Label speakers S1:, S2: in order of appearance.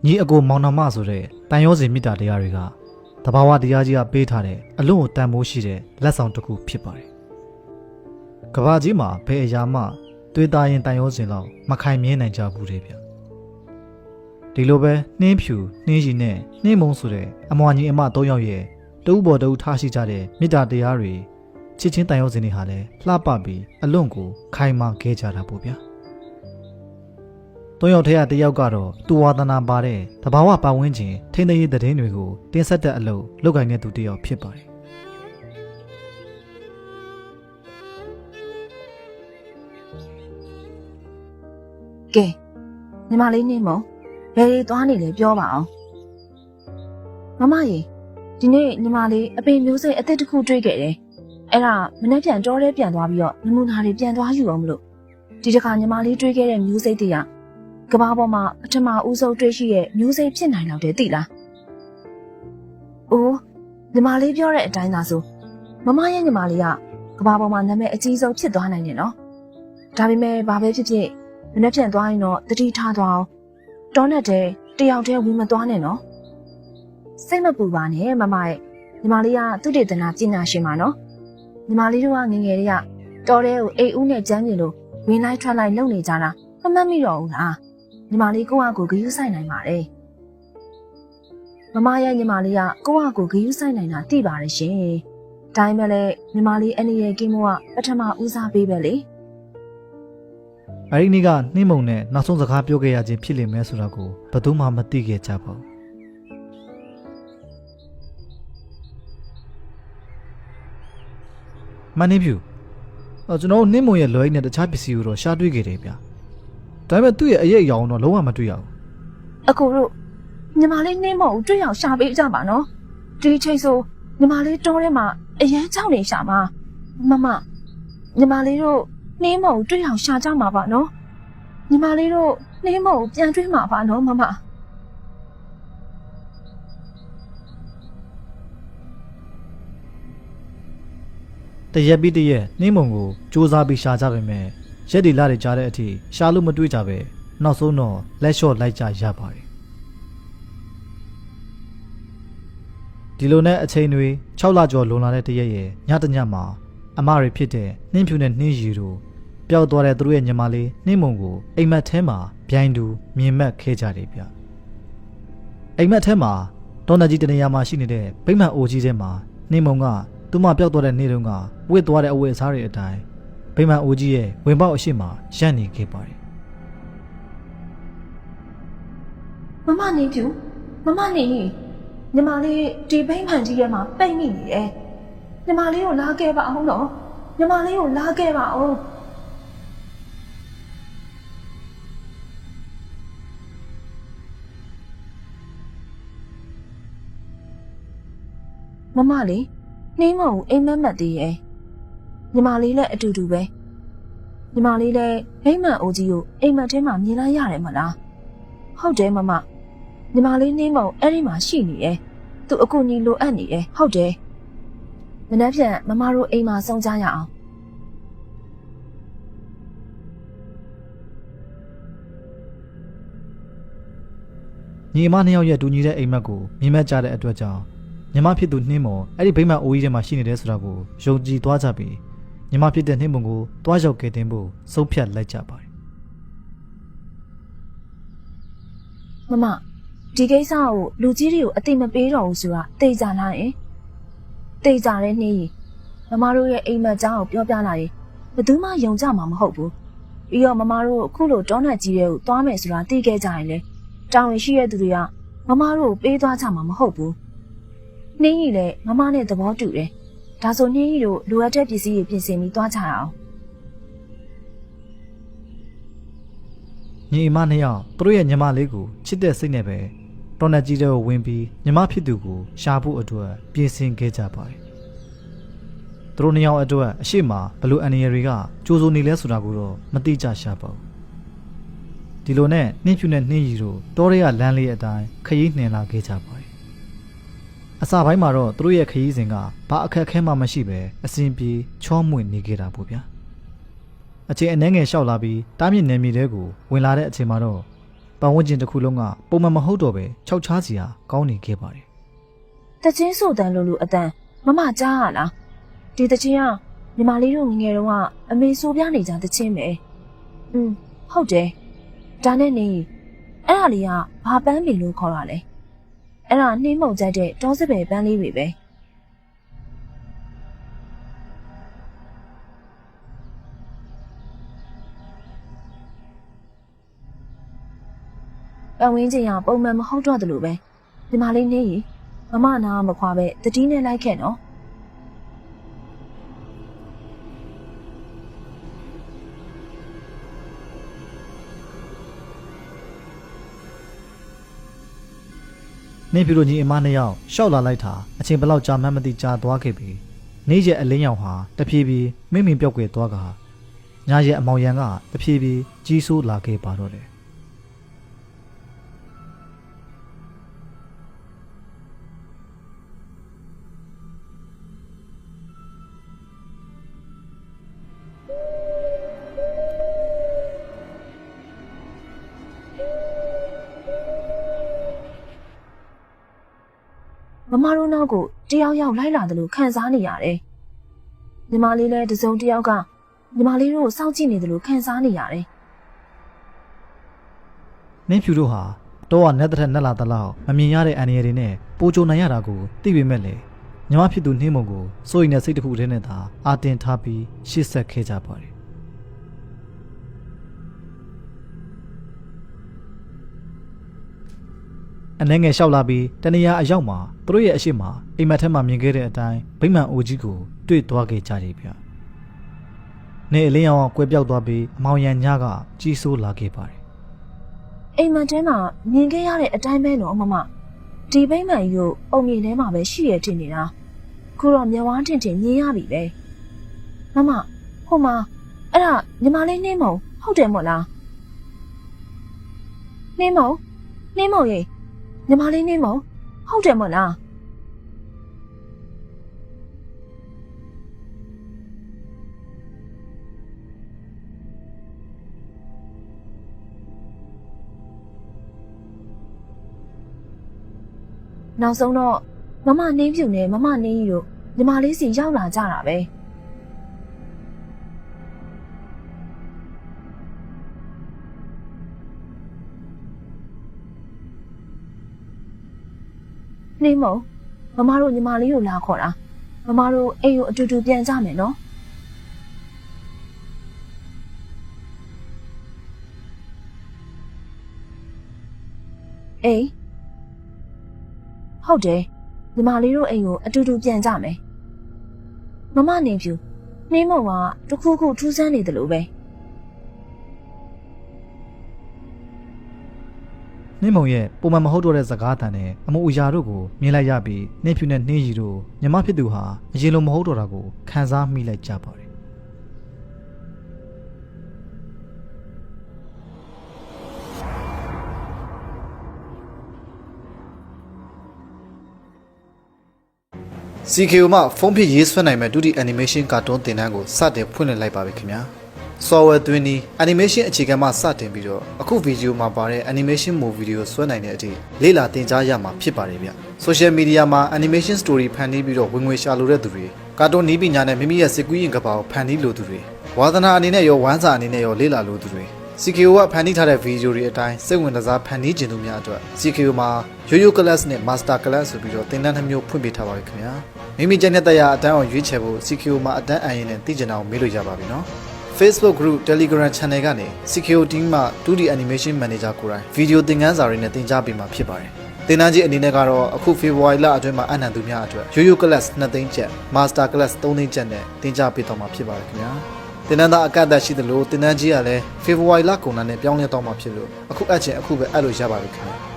S1: ညီအကိုမောင်နှမဆိုတဲ့တန်ရောစီမြစ်တာတရားတွေကတဘာဝတရားကြီးကပေးထားတဲ့အလွန်ကိုတန်ဖိုးရှိတဲ့လက်ဆောင်တစ်ခုဖြစ်ပါတယ်။ကဘာကြီးမှာဘယ်အရာမှတွေးသားရင်တန်ရောစင်လောက်မခိုင်မြဲနိုင်ကြဘူးတဲ့ဗျ။ဒီလိုပဲနှင်းဖြူနှင်းရီနဲ့နှင်းမုံဆိုတဲ့အမွာညီအမ၃ယောက်ရဲ့တဦးပေါ်တဦးထားရှိကြတဲ့မြစ်တာတရားတွေချစ်ချင်းတန်ရောစင်တွေဟာလည်းလှပပြီးအလွန်ကိုခိုင်မာခဲ့ကြတာပေါ့ဗျာ။၃ယောက်ထဲကတစ်ယောက်ကတော့သူဝါသနာပါတဲ့တဘာဝပတ်ဝန်းကျင်ထိန်းသိမ်းရေးသတင်းတွေကိုတင်ဆက်တဲ့အလုပ်လုပ်ကိုင်တဲ့သူတစ်ယောက်ဖြစ်ပါတယ်
S2: ။ကဲညီမလေးနေမဘယ်လေးသွားနေလဲပြောပါအောင်။မမရေဒီနေ့ညီမလေးအပင်မျိုးစိတ်အသစ်တစ်ခုတွေ့ခဲ့တယ်။အဲ့ဒါမနေ့ပြန်တောထဲပြန်သွားပြီးတော့နမူနာတွေပြန်သွားယူအောင်မလို့ဒီတစ်ခါညီမလေးတွေ့ခဲ့တဲ့မျိုးစိတ်တွေကဘာပေါ်မှာပထမဦးဆုံးတွေ့ရှိတဲ့မျိုးစိတ်ဖြစ်နိုင်တော့တယ်သိလား။အိုးညီမလေးပြောတဲ့အတိုင်းသာဆိုမမရဲ့ညီမလေးကဘာပေါ်မှာနာမည်အကြီးဆုံးဖြစ်သွားနိုင်တယ်နော်။ဒါပေမဲ့ဘာပဲဖြစ်ဖြစ်မနေ့ပြန်သွားရင်တော့တတိထားသွားအောင်တောနဲ့တယောက်တည်းဝင်မသွားနဲ့နော်။စိတ်မပူပါနဲ့မမရဲ့ညီမလေးကသူတေသနာပညာရှင်ပါနော်။ညီမလေးတို့ကငငယ်လေးကတောထဲကိုအိမ်ဦးနဲ့ကျန်းကျင်လို့ဝင်လိုက်ထွက်လိုက်လုပ်နေကြတာမမှတ်မိတော့ဘူးလား။ညီမလေးကိုယ့်အကိုဂယုဆိုင်နိုင်ပါတယ်မမရဲ့ညီမလေးကကိုယ့်အကိုဂယုဆိုင်နိုင်တာသိပါတယ်ရှင်ဒါပေမဲ့လည်းညီမလေးအနေရဲ့ကင်းမိုးကပထမဦးစားပေးပဲလေ
S1: အဲဒီနေ့ကနှင်းမုံနဲ့နောက်ဆုံးစကားပြောခဲ့ရခြင်းဖြစ်လိမ့်မယ်ဆိုတာကိုဘယ်သူမှမသိခဲ့ကြပါဘူးမင်းဖြူကျွန်တော်နှင်းမုံရဲ့လွယ်နဲ့တခြားပစ္စည်းကိုတော့ရှားတွေ့ခဲ့တယ်ဗျာဒါပေမဲ့သူ့ရဲ့အရေးအယောင်တော့လုံးဝမတွေ့ရဘူး
S2: အကိုတို့ညီမလေးနှင်းမကိုတွေ့အောင်ရှာပေးကြပါနော်ဒီချိန်ဆိုညီမလေးတောထဲမှာအရန်ကြောက်နေရှာမှာမမညီမလေးတို့နှင်းမကိုတွေ့အောင်ရှာကြမှာပါနော်ညီမလေးတို့နှင်းမကိုပြန်တွေ့မှာပါနော်မမ
S1: တရက်ပြီးတရက်နှင်းမုံကိုစူးစမ်းပြီးရှာကြပါမယ်ရက်ဒီလာတွေကြားတဲ့အထိရှာလို့မတွေ့ကြပဲနောက်ဆုံးတော့လက်လျှော့လိုက်ကြရပါတယ်ဒီလိုနဲ့အချိန်တွေ6လကျော်လွန်လာတဲ့တရက်ရဲ့ညတညမှာအမတွေဖြစ်တဲ့နှင်းဖြူနဲ့နှင်းရီတို့ပျောက်သွားတဲ့သူတို့ရဲ့ညီမလေးနှင်းမုံကိုအိမ်မက်ထဲမှာပြိုင်တူမြင်မက်ခဲ့ကြတယ်ဗျအိမ်မက်ထဲမှာဒေါ်နကြီးတနေရာမှာရှိနေတဲ့ဗိမ္မာန်အိုကြီးထဲမှာနှင်းမုံကသူမပျောက်သွားတဲ့နေ့တုန်းကဝစ်သွားတဲ့အဝတ်အစားတွေအတိုင်းဗိမာန်အိုကြီးရဲ့ဝင်ပေါက်အရှိမရပ်နေခဲ့ပါတယ်
S2: မမနေပြူမမနေညီမလေးဒီဗိမာန်ကြီးရဲ့မှာပိတ်မိနေတယ်ညီမလေးကိုလာခဲ့ပါအောင်နော်ညီမလေးကိုလာခဲ့ပါအောင်မမလေးနှင်းမကိုအိမ်မက်မက်သေးရဲ့ညီမလေးလည်းအတူတူပဲညီမလေးလည်းဗိမာန်အိုကြီးကိုအိမ်မက်ထဲမှာမြင်လိုက်ရတယ်မလားဟုတ်တယ်မမညီမလေးနှင်းမကိုအဲ့ဒီမှာရှိနေတယ်သူအကူကြီးလိုအပ်နေတယ်ဟုတ်တယ်မနှက်ဖြန်မမတို့အိမ်မှာဆုံးကြရအောင်
S1: ညီမနှစ်ယောက်ရဲ့တူညီတဲ့အိမ်မက်ကိုမြင်မဲ့ကြတဲ့အတွက်ကြောင့်ညီမဖြစ်သူနှင်းမုံအဲ့ဒီဗိမာန်အိုကြီးထဲမှာရှိနေတယ်ဆိုတာကိုယုံကြည်သွားကြပြီးညီမဖြစ်တဲ့နှင်းမုံကိုတွားရောက်ကဲတင်ဖို့ဆုံးဖြတ်လိုက်ကြပါတယ်
S2: မမဒီကိစ္စကိုလူကြီးတွေကိုအသိမပေးတော့ဘူးဆိုတာသိကြလားယင်သိကြတဲ့နှင်းကြီးမမတို့ရဲ့အိမ်မက်ကြားကိုပြောပြလိုက်ရင်ဘယ်သူမှယုံကြမှာမဟုတ်ဘူးပြီးတော့မမတို့အခုလိုတောနတ်ကြီးတွေကိုသွားမယ်ဆိုတာသိခဲ့ကြရင်လေတာဝန်ရှိတဲ့သူတွေကမမတို့ကိုပေးသွားကြမှာမဟုတ်ဘူးနှင်းကြီးလည်းမမနဲ့သဘောတူတယ်ဒါဆိုနှင်းကြီးတို့လိုအပ်တဲ့ပစ္စည်းတွေပြင်ဆင်ပြီးသွားကြရအောင်
S1: ညီမနှစ်ယောက်သူတို့ရဲ့ညီမလေးကိုချစ်တဲ့စိတ်နဲ့ပဲတော်နတ်ကြီးတွေကိုဝင်ပြီးညီမဖြစ်သူကိုရှာဖို့အတွက်ပြင်ဆင်ခဲ့ကြပါတယ်သူတို့နှစ်ယောက်အတွက်အရှိမဘလို့အန်နီယတွေကကြိုးစိုးနေလဲဆိုတာကိုတော့မသိကြရှာပါဘူးဒီလိုနဲ့နှင်းဖြူနဲ့နှင်းရီတို့တောရဲကလမ်းလေးအတိုင်းခရီးနှင်လာခဲ့ကြပါတယ်အစပိုင်းမှာတော့သူတို့ရဲ့ခရီးစဉ်ကဘာအခက်အခဲမှမရှိပဲအစဉ်ပြေချောမွေ့နေခဲ့တာပေါ့ဗျာအချိန်အနှဲငယ်လျှောက်လာပြီးတားမြစ်နယ်မြေတဲကိုဝင်လာတဲ့အချိန်မှာတော့ ပတ်ဝန်းကျင်တစ်ခုလုံးကပုံမှန်မဟုတ်တော့ပဲခြောက်ချားစီဟာကောင်းနေခဲ့ပါတယ်
S2: တချင်းဆိုတန်လို့လူအတန်မမကြားရလားဒီတချင်းကညီမလေးတို့ငယ်ငယ်တုန်းကအမေဆိုပြနေကြတချင်းပဲဟုတ်တယ်ဒါနဲ့နေအဲ့ဒါလေးကဘာပန်းပင်လို့ခေါ်ရလဲအဲ့ဒါနှင်းမှုန်ကြိုက်တဲ့တောစပယ်ပန်းလေးတွေပဲပတ်ဝန်းကျင်ကပုံမှန်မဟုတ်တော့တယ်လို့ပဲညီမလေးနေရီမမနာမခွာပဲတတိနဲ့လိုက်ခဲ့နော်
S1: နေဖြူတို့ညီအမနှစ်ယောက်ရှောက်လာလိုက်တာအချိန်ဘလောက်ကြာမှန်းမသိကြာသွားခဲ့ပြီနေ့ရက်အလင်းရောင်ဟာတဖြည်းဖြည်းမိမင်ပြောက်ကွယ်သွားကညရက်အမောင်ရန်ကတဖြည်းဖြည်းကြီးဆိုးလာခဲ့ပါတော့တယ်
S2: မမတို့နောက်ကိုတယောက်ယောက်လိုက်လာတယ်လို့ခံစားနေရတယ်။ညီမလေးလည်းတစုံတယောက်ကညီမလေးတို့ကိုစောင့်ကြည့်နေတယ်လို့ခံစားနေရတယ်
S1: နင်းဖြူတို့ဟာတော့ကနက်တဲ့ထက်နက်လာတဲ့လောက်မမြင်ရတဲ့အန်ရည်တွေနဲ့ပိုကြုံနိုင်ရတာကိုသိပေမဲ့လေညီမဖြစ်သူနှင်းမုံကိုစိုးရိမ်တဲ့စိတ်တစ်ခုတည်းနဲ့သာအာတင်ထားပြီးရှေ့ဆက်ခဲ့ကြပါတယ်အနေငယ်လျှောက်လာပြီးတနေရာအရောက်မှာသူတို့ရဲ့အရှိမအိမ်မက်ထဲမှာမြင်ခဲ့တဲ့အတိုင်းဗိမ္မာန်အိုကြီးကိုတွေ့သွားခဲ့ကြတယ်ဗျ။နေအလင်းရောင်ကွဲပြောက်သွားပြီးအမောင်ရန်ညကကြီးစိုးလာခဲ့ပါတယ်
S2: ။အိမ်မက်ထဲမှာမြင်ခဲ့ရတဲ့အတိုင်းပဲနော်မမ။ဒီဗိမ္မာန်ကြီးကိုအုံမြင်ထဲမှာပဲရှိရတင်နေတာ။ခုတော့မျက်ဝါးထင်ထင်မြင်ရပြီပဲ။မမဟိုမှာအဲ့ဒါညီမလေးနှင်းမုံဟုတ်တယ်မို့လား။နှင်းမုံရေညီမလေးနှင်းမုံဟုတ်တယ်မို့လားနောက်ဆုံးတော့မမနှင်းဖြူနဲ့မမနှင်းကြီးတို့ညီမလေးစီရောက်လာကြတာပဲနှင်းမုံမမတို့ညီမလေးကိုလာခေါ်တာမမတို့အိမ်ကိုအတူတူပြန်ကြမယ်နော်အေးဟုတ်တယ်ညီမလေးတို့အိမ်ကိုအတူတူပြန်ကြမယ်မမနေဖြူနှင်းမုံကတခုခုထူးဆန်းနေတယ်လို့ပဲ
S1: နှင်းမုံရဲ့ပုံမှန်မဟုတ်တော့တဲ့စကားအတန်နဲ့အမိုးအရာတို့ကိုမြင်လိုက်ရပြီးနှင်းဖြူနဲ့နှင်းရီတို့ညီမဖြစ်သူဟာအရင်လိုမဟုတ်တော့တာကိုခံစားမိလိုက်ကြပါတယ်CKO မှာဖုန်းဖြစ်ရေးဆွဲနိုင်မဲ့ဒုတိ animation ကာတွန်းသင်တန်းကိုစတင်ဖွင့်လှစ်လိုက်ပါပြီခင်ဗျာ software သွင်းပြီး animation အခြေခံမှစတင်ပြီးတော့အခုဗီဒီယိုမှာပါတဲ့ animation movie ကိုဆွဲနိုင်တဲ့အထိလေ့လာသင်ကြားရမှာဖြစ်ပါတယ်ဗျ social media မှာ animation story ဖန်တီးပြီးတော့ဝင်ငွေရှာလိုတဲ့သူတွေကာတွန်းနည်းပညာနဲ့မိမိရဲ့စိတ်ကူးရင်ကဘာကိုဖန်တီးလိုသူတွေဝါသနာအနေနဲ့ရောဝမ်းစာအနေနဲ့ရောလေ့လာလိုသူတွေ CKO ကဖန်တီးထားတဲ့ဗီဒီယိုတွေအတိုင်းစိတ်ဝင်စားဖန်တီးခြင်းသူများအတွက် CKO မှာ Yo-Yo Class နဲ့ Master Class ဆိုပြီးတော့သင်တန်း2မျိုးဖွင့်ပေးထားပါပြီခင်ဗျာမိမိကျန်တဲ့တရားအတန်းအောင်ရွေးချယ်ဖို့ CKO မှာအတန်းအရင်နဲ့သိကျင်အောင်မေးလို့ရပါပြီနော် Facebook group Telegram channel ကနေ CKO team မှာ 2D animation manager ကိုယ်တိုင်ဗီဒီယိုသင်ခန်းစာတွေနဲ့သင်ကြားပေးမှာဖြစ်ပါတယ်သင်တန်းကြီးအနေနဲ့ကတော့အခု February လအတွင်းမှာအနံသူများအတွက် Yo-Yo Class 2သိန်းကျပ် Master Class 3သိန်းကျပ်နဲ့သင်ကြားပေးတော့မှာဖြစ်ပါတယ်ခင်ဗျာသင်တန်းသားအကန့်အသတ်ရှိသလိုသင်တန်းကြီးကလည်း February လကုန်တာနဲ့ပြောင်းလဲတော့မှာဖြစ်လို့အခုအပ်ချင်အခုပဲအပ်လို့ရပါပြီခင်ဗျာ